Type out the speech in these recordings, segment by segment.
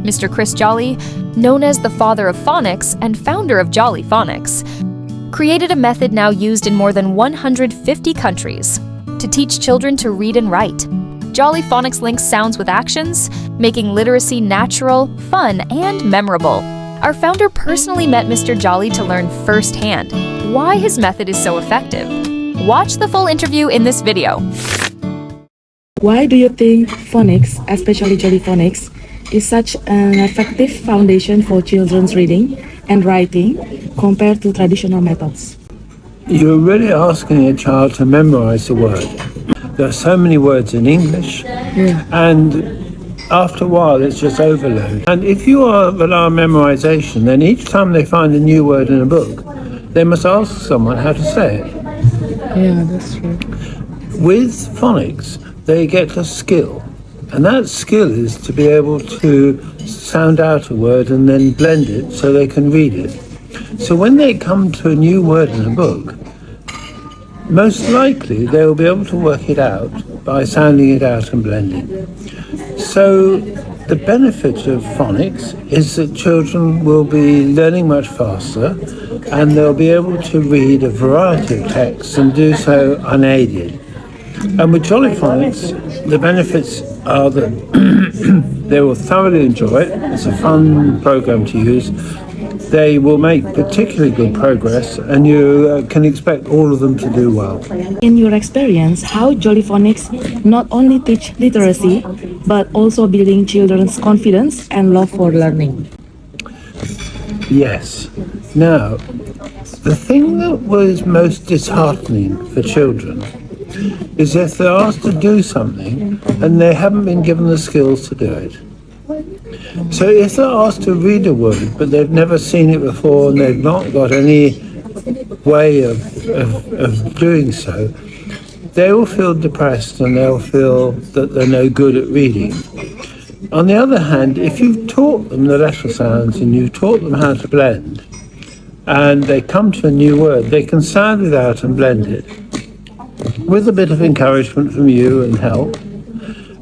Mr. Chris Jolly, known as the father of phonics and founder of Jolly Phonics, created a method now used in more than 150 countries to teach children to read and write. Jolly Phonics links sounds with actions, making literacy natural, fun, and memorable. Our founder personally met Mr. Jolly to learn firsthand why his method is so effective. Watch the full interview in this video. Why do you think phonics, especially Jolly Phonics, is such an effective foundation for children's reading and writing compared to traditional methods? You're really asking a child to memorize a word. There are so many words in English, and after a while it's just overload. And if you rely on memorization, then each time they find a new word in a book, they must ask someone how to say it. Yeah, that's true. With phonics, they get a skill, and that skill is to be able to sound out a word and then blend it so they can read it. So when they come to a new word in a book, most likely they will be able to work it out by sounding it out and blending. So the benefit of phonics is that children will be learning much faster, and they'll be able to read a variety of texts and do so unaided. And with Jolly Phonics, the benefits are that they will thoroughly enjoy it. It's a fun program to use. They will make particularly good progress, and you can expect all of them to do well. In your experience, how Jolly Phonics not only teach literacy, but also building children's confidence and love for learning? Yes. Now, the thing that was most disheartening for children is if they're asked to do something and they haven't been given the skills to do it. So if they're asked to read a word but they've never seen it before and they've not got any way of doing so, they will feel depressed and they'll feel that they're no good at reading. On the other hand, if you've taught them the letter sounds and you've taught them how to blend, and they come to a new word, they can sound it out and blend it with a bit of encouragement from you and help,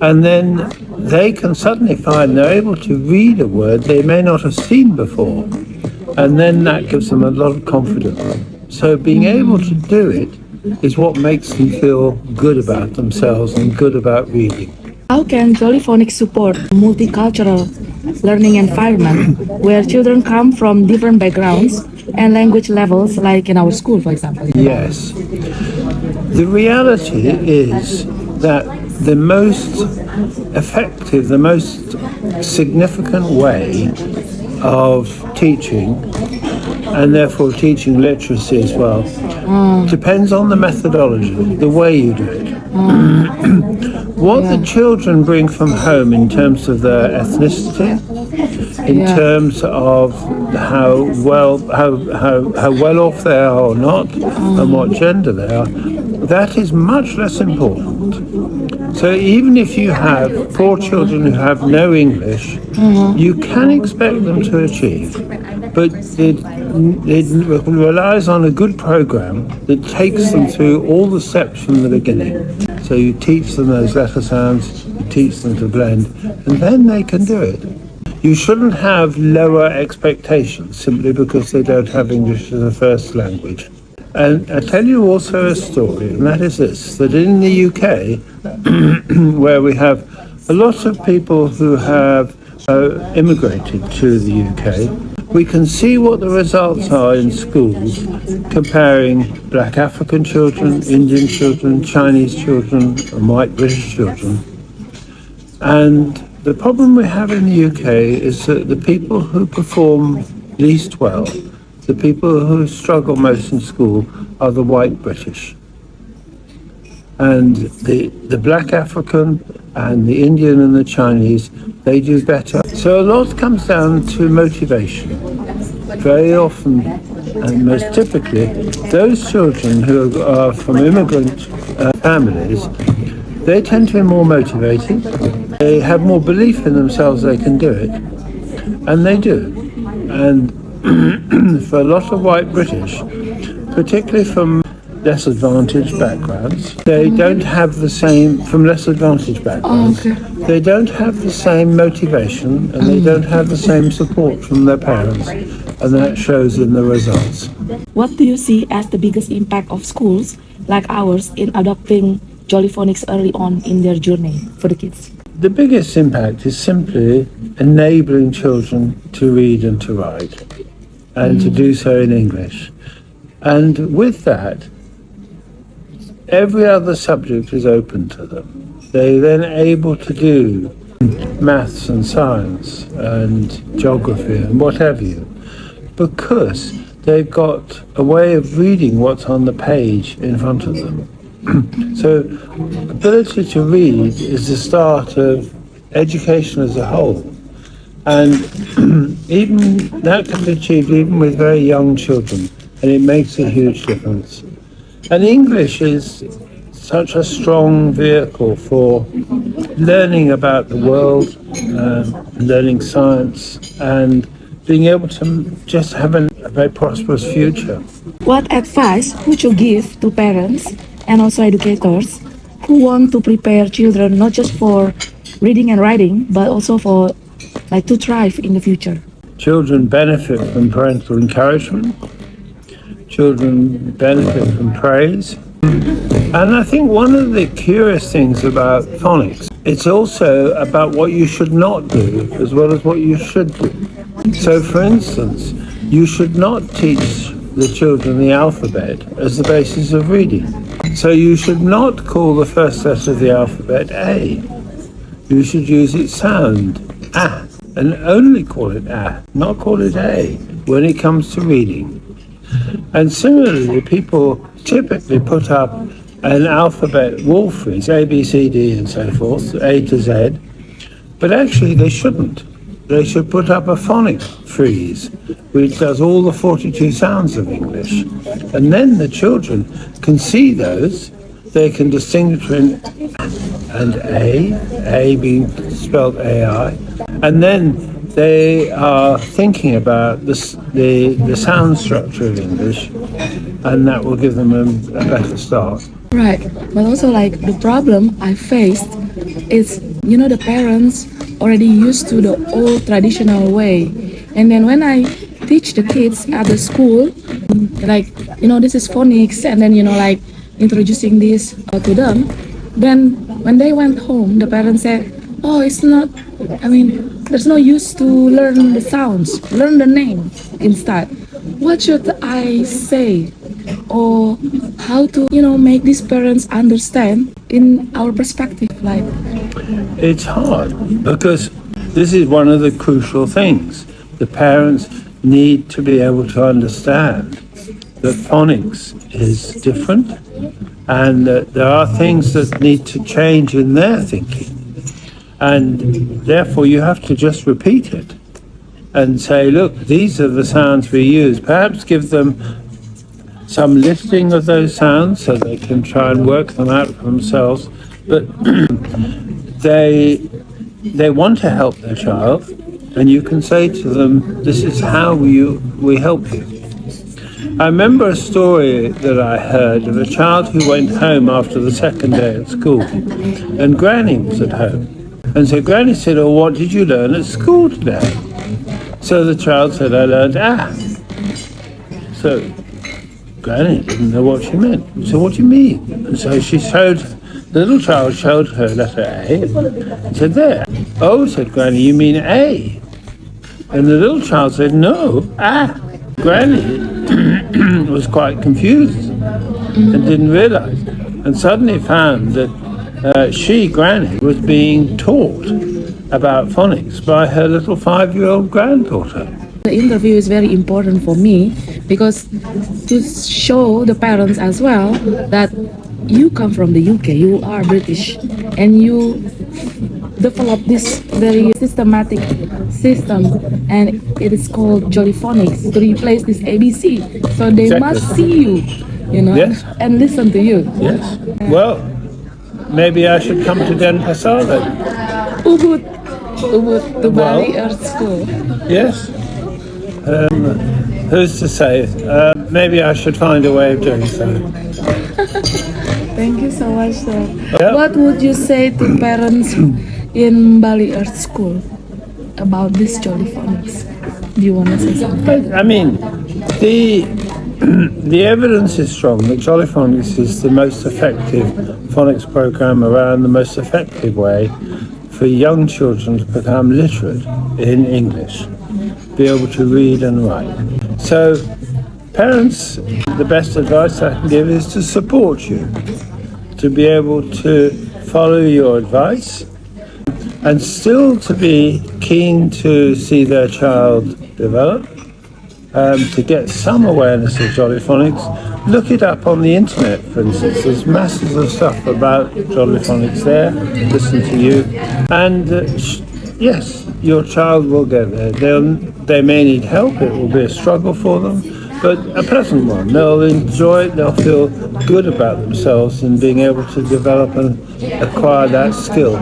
and then they can suddenly find they're able to read a word they may not have seen before, and then that gives them a lot of confidence. So being able to do it is what makes them feel good about themselves and good about reading. How can Jolly Phonics support multicultural learning environment where children come from different backgrounds and language levels, like in our school, for example? Yes. The reality is that the most effective, the most significant way of teaching, and therefore teaching literacy as well, depends on the methodology, the way you do it. What the children bring from home in terms of their ethnicity, in terms of how well off they are or not, and what gender they are, that is much less important. So even if you have poor children who have no English, you can expect them to achieve. But it relies on a good program that takes them through all the steps from the beginning. So you teach them those letter sounds, you teach them to blend, and then they can do it. You shouldn't have lower expectations simply because they don't have English as a first language. And I tell you also a story, and that is this, that in the UK, where we have a lot of people who have immigrated to the UK, we can see what the results are in schools comparing black African children, Indian children, Chinese children, and white British children. And the problem we have in the UK is that the people who perform least well, the people who struggle most in school, are the white British. And the black African and the Indian and the Chinese, they do better. So a lot comes down to motivation. Very often, and most typically, those children who are from immigrant families, they tend to be more motivated. They have more belief in themselves they can do it, and they do. And for a lot of white British, particularly from less advantaged backgrounds, they don't have the same, from less advantaged backgrounds, they don't have the same motivation and they don't have the same support from their parents, and that shows in the results. What do you see as the biggest impact of schools like ours in adopting Jolly Phonics early on in their journey for the kids? The biggest impact is simply enabling children to read and to write, and to do so in English. And with that, every other subject is open to them. They're then able to do maths and science and geography and what have you, because they've got a way of reading what's on the page in front of them. So ability to read is the start of education as a whole. And even that can be achieved even with very young children, and it makes a huge difference. And English is such a strong vehicle for learning about the world, learning science, and being able to just have a very prosperous future. What advice would you give to parents and also educators who want to prepare children not just for reading and writing, but also for to thrive in the future? Children benefit from parental encouragement. Children benefit from praise. And I think one of the curious things about phonics, it's also about what you should not do as well as what you should do. So, for instance, you should not teach the children the alphabet as the basis of reading. So you should not call the first letter of the alphabet A. You should use its sound, A, and only call it A, not call it A, when it comes to reading. And similarly, people typically put up an alphabet wall frieze, A, B, C, D, and so forth, A to Z, but actually they shouldn't. They should put up a phonic frieze, which does all the 42 sounds of English. And then the children can see those, they can distinguish between and A being spelled AI, and then they are thinking about the sound structure of English, and that will give them a better start. Right, but also the problem I faced is, the parents already used to the old traditional way, and then when I teach the kids at the school, this is phonics, and then introducing this to them, then when they went home, the parents said, oh, it's not, there's no use to learn the sounds, learn the name instead. What should I say, or how to make these parents understand in our perspective? It's hard because this is one of the crucial things. The parents need to be able to understand that phonics is different, and that there are things that need to change in their thinking, and therefore you have to just repeat it and say, look, these are the sounds we use. Perhaps give them some listing of those sounds so they can try and work them out for themselves, but they want to help their child, and you can say to them, this is how we help you. I remember a story that I heard of a child who went home after the second day at school, and Granny was at home. And so Granny said, oh, what did you learn at school today? So the child said, I learned A. So Granny didn't know what she meant. So what do you mean? And so the little child showed her letter A and said, there. Oh, said Granny, you mean A? And the little child said, no, A. Granny was quite confused and didn't realize, and suddenly found that Granny, was being taught about phonics by her little 5-year-old granddaughter. The interview is very important for me because to show the parents as well that you come from the UK, you are British, and you develop this very systematic system, and it is called Jolly Phonics to replace this ABC. So they Exactly. must see you, Yes. and listen to you. Yes. Well, maybe I should come to Denpasar then. Ubud to Bali Earth School. Yes. Who's to say? Maybe I should find a way of doing so. Thank you so much, sir. Yeah. What would you say to parents in Bali Art School about this Jolly Phonics? Do you want to say something? I mean, the evidence is strong that Jolly Phonics is the most effective phonics program around, the most effective way for young children to become literate in English, be able to read and write. So, parents, the best advice I can give is to support you, to be able to follow your advice, and still to be keen to see their child develop, to get some awareness of Jolly Phonics. Look it up on the internet, for instance. There's masses of stuff about Jolly Phonics there. Listen to you. And yes, your child will get there. They may need help. It will be a struggle for them, but a pleasant one. They'll enjoy it. They'll feel good about themselves in being able to develop and acquire that skill.